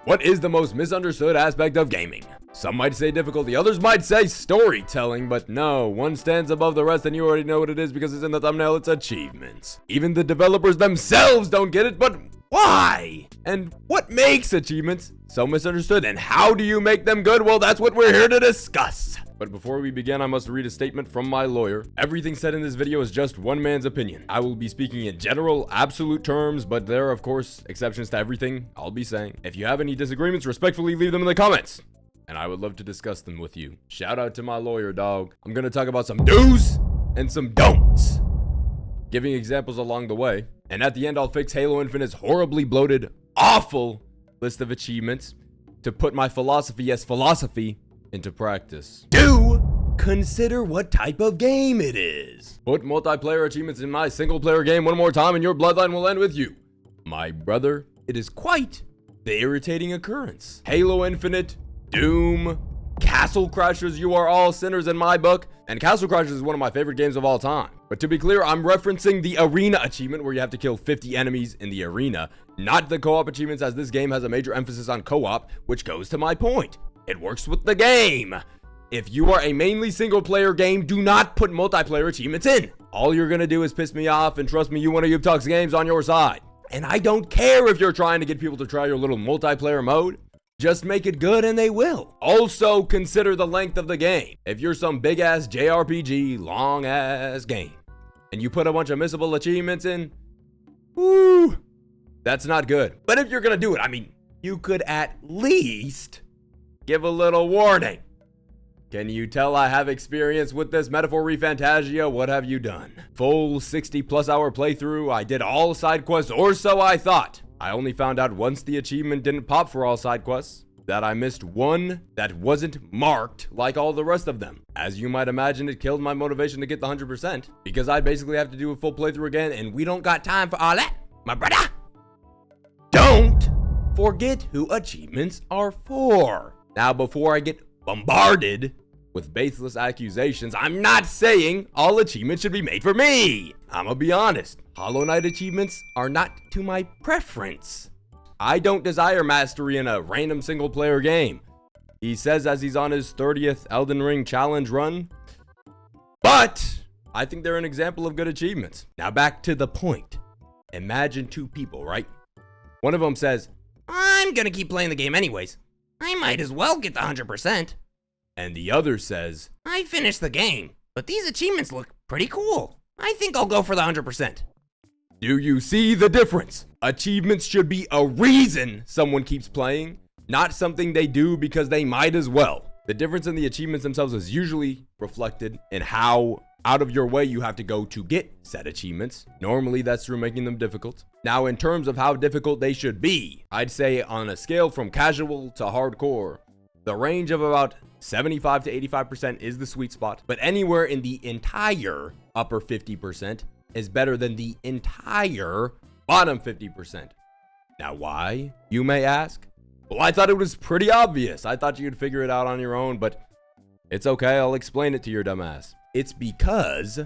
What is the most misunderstood aspect of gaming? Some might say difficulty, others might say storytelling, but no, one stands above the rest and you already know what it is because it's in the thumbnail, it's achievements. Even the developers themselves don't get it, but why? And what makes achievements so misunderstood, and how do you make them good? Well, that's what we're here to discuss. But before we begin, I must read a statement from my lawyer. Everything said in this video is just one man's opinion. I will be speaking in general, absolute terms, but there are, of course, exceptions to everything I'll be saying. If you have any disagreements, respectfully leave them in the comments, and I would love to discuss them with you. Shout out to my lawyer, dog. I'm gonna talk about some do's and some don'ts, giving examples along the way. And at the end, I'll fix Halo Infinite's horribly bloated, awful list of achievements to put my philosophy as philosophy into practice. Do consider what type of game it is. Put multiplayer achievements in my single player game one more time and your bloodline will end with you. My brother, it is quite the irritating occurrence. Halo Infinite, Doom, Castle Crashers, you are all sinners in my book. And Castle Crashers is one of my favorite games of all time. But to be clear, I'm referencing the arena achievement where you have to kill 50 enemies in the arena, not the co-op achievements, as this game has a major emphasis on co-op, which goes to my point. It works with the game. If you are a mainly single player game, do not put multiplayer achievements in. All you're gonna do is piss me off, and trust me, you want to Talks games on your side. And I don't care if you're trying to get people to try your little multiplayer mode. Just make it good and they will. Also consider the length of the game. If you're some big ass JRPG, long ass game, and you put a bunch of missable achievements in, woo, that's not good. But if you're gonna do it, I mean, you could at least give a little warning. Can you tell I have experience with this metaphor refantasia? What have you done? Full 60+ hour playthrough. I did all side quests, or so I thought. I only found out once the achievement didn't pop for all side quests that I missed one that wasn't marked like all the rest of them. As you might imagine, it killed my motivation to get the 100% because I'd basically have to do a full playthrough again, and we don't got time for all that, my brother. Don't forget who achievements are for. Now, before I get bombarded with baseless accusations, I'm not saying all achievements should be made for me. I'ma be honest. Hollow Knight achievements are not to my preference. I don't desire mastery in a random single player game. He says as he's on his 30th Elden Ring challenge run. But I think they're an example of good achievements. Now back to the point. Imagine two people, right? One of them says, I'm gonna keep playing the game anyways. I might as well get the 100%. And the other says, I finished the game, but these achievements look pretty cool. I think I'll go for the 100%. Do you see the difference? Achievements should be a reason someone keeps playing, not something they do because they might as well. The difference in the achievements themselves is usually reflected in how out of your way you have to go to get said achievements. Normally that's through making them difficult. Now, in terms of how difficult they should be, I'd say on a scale from casual to hardcore, the range of about 75 to 85% is the sweet spot, but anywhere in the entire upper 50% is better than the entire bottom 50%. Now, why, you may ask? Well, I thought it was pretty obvious. I thought you'd figure it out on your own, but it's okay. I'll explain it to your dumb ass. It's because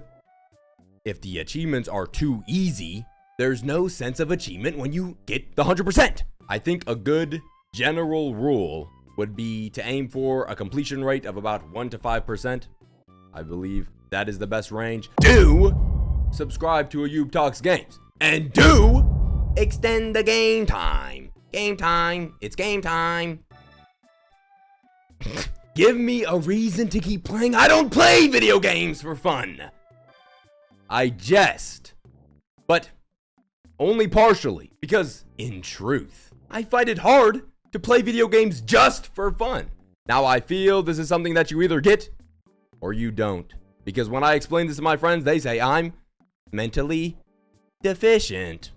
if the achievements are too easy, there's no sense of achievement when you get the 100%. I think a good general rule would be to aim for a completion rate of about 1 to 5%. I believe that is the best range. Do subscribe to Ayub Talks Games. And do extend the game time. Game time. It's game time. Give me a reason to keep playing. I don't play video games for fun. I jest. But only partially. Because, in truth, I find it hard to play video games just for fun. Now, I feel this is something that you either get or you don't. Because when I explain this to my friends, they say I'm mentally deficient.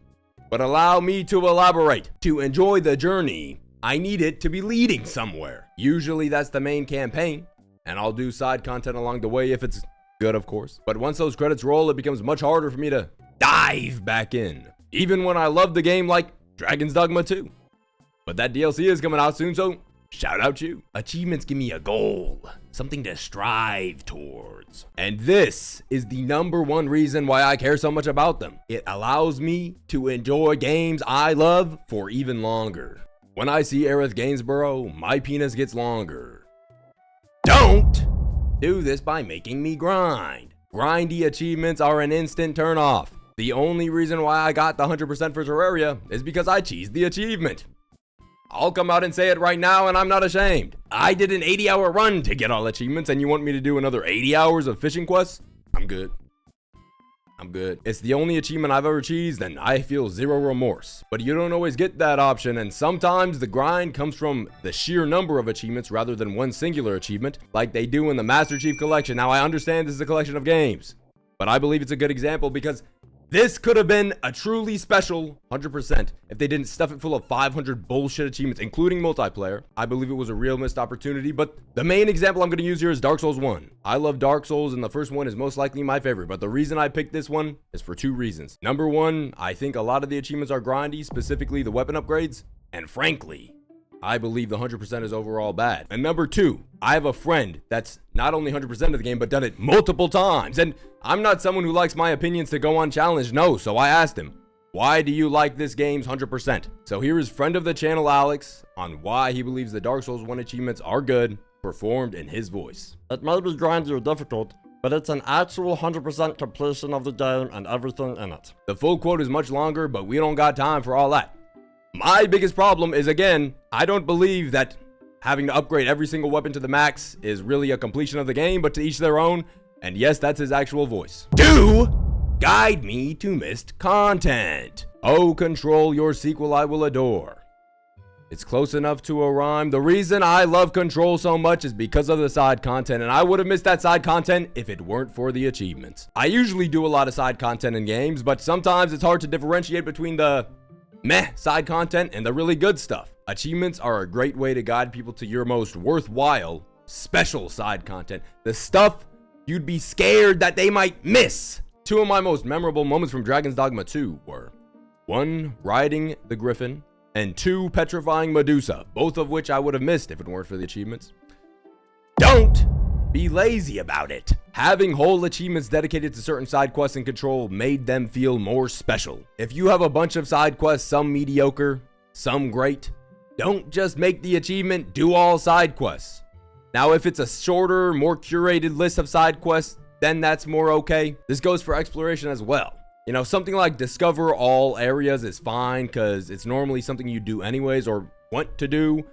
But allow me to elaborate. To enjoy the journey, I need it to be leading somewhere. Usually that's the main campaign, and I'll do side content along the way if it's good, of course. But once those credits roll, it becomes much harder for me to dive back in. Even when I love the game like Dragon's Dogma 2. But that DLC is coming out soon, so shout out you. Achievements give me a goal, something to strive towards. And this is the #1 reason why I care so much about them. It allows me to enjoy games I love for even longer. When I see Aerith Gainsborough, my penis gets longer. Don't do this by making me grind. Grindy achievements are an instant turn off. The only reason why I got the 100% for Terraria is because I cheesed the achievement. I'll come out and say it right now, and I'm not ashamed. I did an 80-hour run to get all achievements, and you want me to do another 80 hours of fishing quests? I'm good. It's the only achievement I've ever cheesed, and I feel zero remorse. But you don't always get that option, and sometimes the grind comes from the sheer number of achievements rather than one singular achievement, like they do in the Master Chief Collection. Now, I understand this is a collection of games, but I believe it's a good example because this could have been a truly special 100% if they didn't stuff it full of 500 bullshit achievements, including multiplayer. I believe it was a real missed opportunity, but the main example I'm going to use here is Dark Souls 1. I love Dark Souls, and the first one is most likely my favorite, but the reason I picked this one is for two reasons. Number one, I think a lot of the achievements are grindy, specifically the weapon upgrades, and frankly, I believe the 100% is overall bad. And number two, I have a friend that's not only 100% of the game, but done it multiple times. And I'm not someone who likes my opinions to go unchallenged, no. So I asked him, why do you like this game's 100%? So here is friend of the channel, Alex, on why he believes the Dark Souls 1 achievements are good, performed in his voice. It may be grindy or difficult, but it's an actual 100% completion of the game and everything in it. The full quote is much longer, but we don't got time for all that. My biggest problem is, again, I don't believe that having to upgrade every single weapon to the max is really a completion of the game, but to each their own. And yes, that's his actual voice. Do guide me to missed content. Oh, Control, your sequel I will adore. It's close enough to a rhyme. The reason I love Control so much is because of the side content, and I would have missed that side content if it weren't for the achievements. I usually do a lot of side content in games, but sometimes it's hard to differentiate between the meh side content and the really good stuff. Achievements are a great way to guide people to your most worthwhile, special side content. The stuff you'd be scared that they might miss. Two of my most memorable moments from Dragon's Dogma 2 were 1. Riding the Griffin, and 2. Petrifying Medusa, both of which I would have missed if it weren't for the achievements. Don't be lazy about it. Having whole achievements dedicated to certain side quests in Control made them feel more special. If you have a bunch of side quests, some mediocre, some great, don't just make the achievement do all side quests. Now, if it's a shorter, more curated list of side quests, then that's more okay. This goes for exploration as well. You know, something like discover all areas is fine because it's normally something you do anyways or want to do.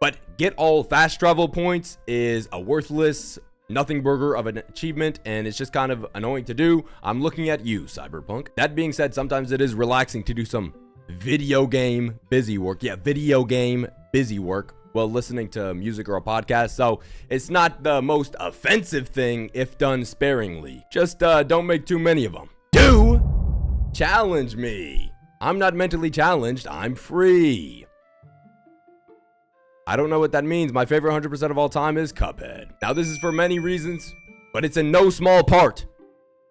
But get all fast travel points is a worthless nothing burger of an achievement, and it's just kind of annoying to do. I'm looking at you, Cyberpunk. That being said, sometimes it is relaxing to do some video game busy work. Yeah, video game busy work while listening to music or a podcast. So it's not the most offensive thing if done sparingly. Just don't make too many of them. Do challenge me. I'm not mentally challenged. I'm free. I don't know what that means. My favorite 100% of all time is Cuphead. Now, this is for many reasons, but it's in no small part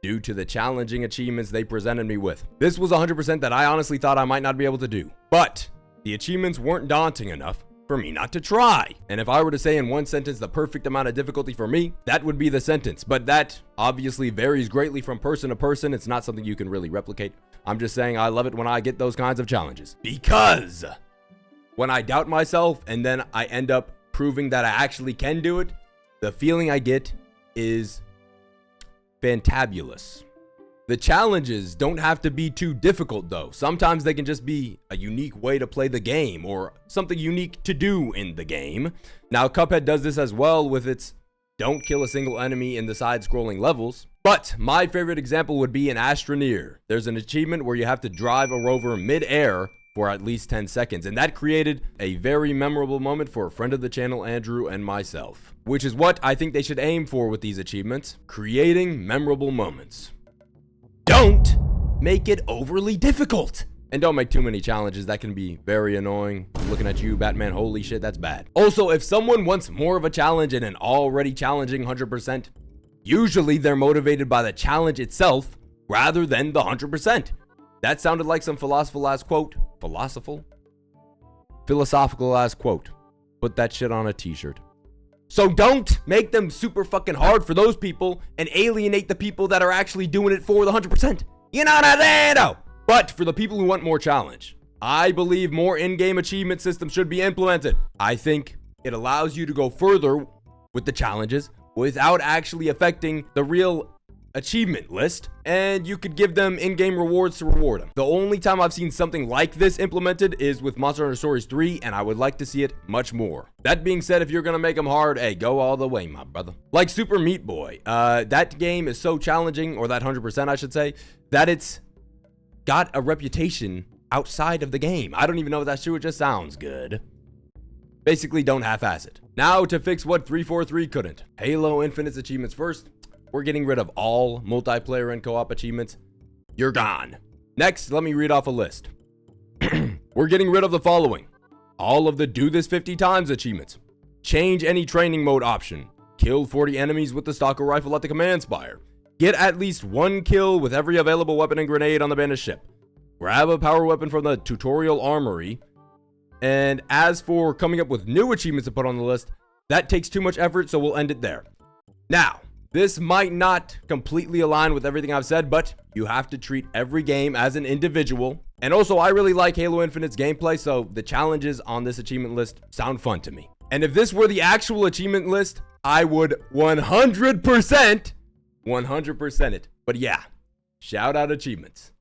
due to the challenging achievements they presented me with. This was 100% that I honestly thought I might not be able to do, but the achievements weren't daunting enough for me not to try. And if I were to say in one sentence the perfect amount of difficulty for me, that would be the sentence. But that obviously varies greatly from person to person. It's not something you can really replicate. I'm just saying I love it when I get those kinds of challenges. Because when I doubt myself and then I end up proving that I actually can do it, the feeling I get is fantabulous. The challenges don't have to be too difficult though. Sometimes they can just be a unique way to play the game or something unique to do in the game. Now, Cuphead does this as well with its don't kill a single enemy in the side-scrolling levels. But my favorite example would be in Astroneer. There's an achievement where you have to drive a rover mid-air for at least 10 seconds, and that created a very memorable moment for a friend of the channel, Andrew, and myself, which is what I think they should aim for with these achievements, creating memorable moments. Don't make it overly difficult, and don't make too many challenges. That can be very annoying. I'm looking at you, Batman. Holy shit, that's bad. Also, if someone wants more of a challenge in an already challenging 100%, usually they're motivated by the challenge itself rather than the 100%. That sounded like some philosophical ass quote. Philosophical ass quote. Put that shit on a t-shirt. So don't make them super fucking hard for those people and alienate the people that are actually doing it for the 100%. You know what I'm saying? But for the people who want more challenge, I believe more in-game achievement systems should be implemented. I think it allows you to go further with the challenges without actually affecting the real achievement list, and you could give them in-game rewards to reward them. The only time I've seen something like this implemented is with Monster Hunter Stories 3, and I would like to see it much more. That being said, if you're gonna make them hard, hey, go all the way, my brother. Like Super Meat Boy, that game is so challenging, or that 100% I should say, that it's got a reputation outside of the game. I don't even know if that's true, it just sounds good. Basically, don't half-ass it. Now to fix what 343 couldn't. Halo Infinite's achievements first. We're getting rid of all multiplayer and co-op achievements. You're gone. Next, let me read off a list. We're getting rid of the following. All of the do this 50 times achievements. Change any training mode option. Kill 40 enemies with the stalker rifle at the command spire. Get at least 1 kill with every available weapon and grenade on the bandit ship. Grab a power weapon from the tutorial armory. And as for coming up with new achievements to put on the list, that takes too much effort, so we'll end it there. Now, this might not completely align with everything I've said, but you have to treat every game as an individual. And also, I really like Halo Infinite's gameplay, so the challenges on this achievement list sound fun to me. And if this were the actual achievement list, I would 100% it. But yeah, shout out achievements.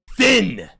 Finn!